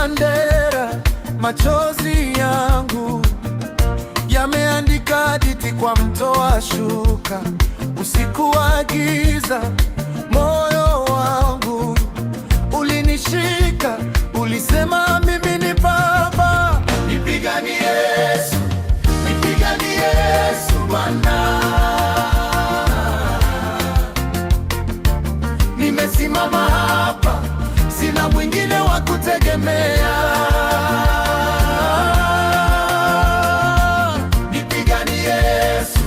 bendera, machozi yangu yameandika hadithi kwa mtoa shuka. Usiku wa giza, moyo wangu ulinishika, ulisema mimi ni baba. Nipiganie Yesu, nipiganie Yesu Bwana. Nimesimama hapa, sina mwingine wa kutegemea. Nipiganie Yesu,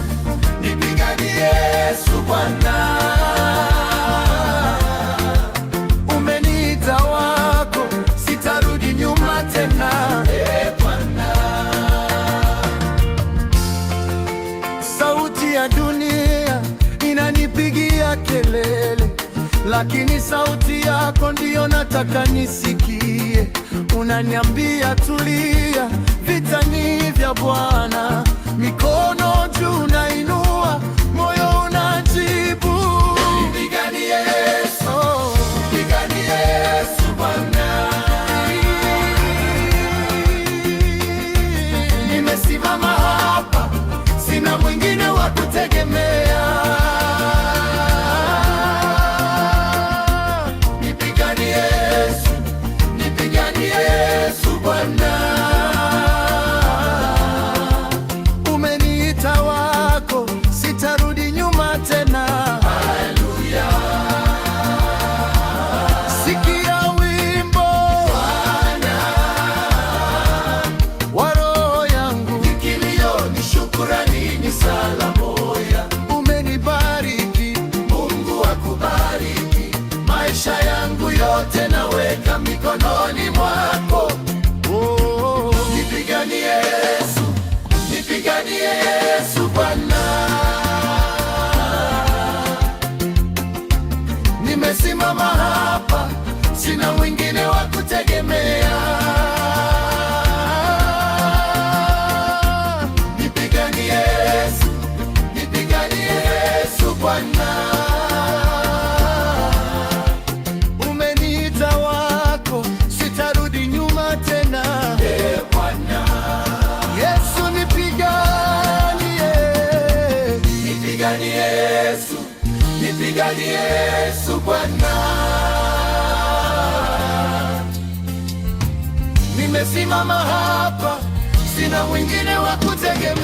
nipiganie Yesu Bwana. Umeniita wako, sitarudi nyuma tena. Bwana. Sauti ya dunia inanipigia kelele, lakini sauti yako ndiyo nataka nisikie. Unaniambia tulia, vita ni vya Bwana. Mikono juu nainua, moyo unajibu. Nipiganie Yesu, nipiganie Yesu Bwana. Nimesimama hapa, sina mwingine wa kutegemea. Umeniita wako, sitarudi nyuma tena. Haleluya. Sikia wimbo Bwana wa roho yangu, kilio ni shukrani, ni sala moja. Umenibariki, Mungu akubariki. Maisha yangu yote naweka mikononi mwako. Nipiganie Yesu, nipiganie Yesu Bwana. Nimesimama hapa, sina mwingine wa kutegemea. Nipiganie Yesu, nipiganie Yesu Bwana. Umeniita wako, sitarudi nyuma tena. Bwana Yesu, nipiganie. Nipiganie Yesu, nipiganie Yesu Bwana. Nimesimama hapa, sina mwingine wa kutegemea.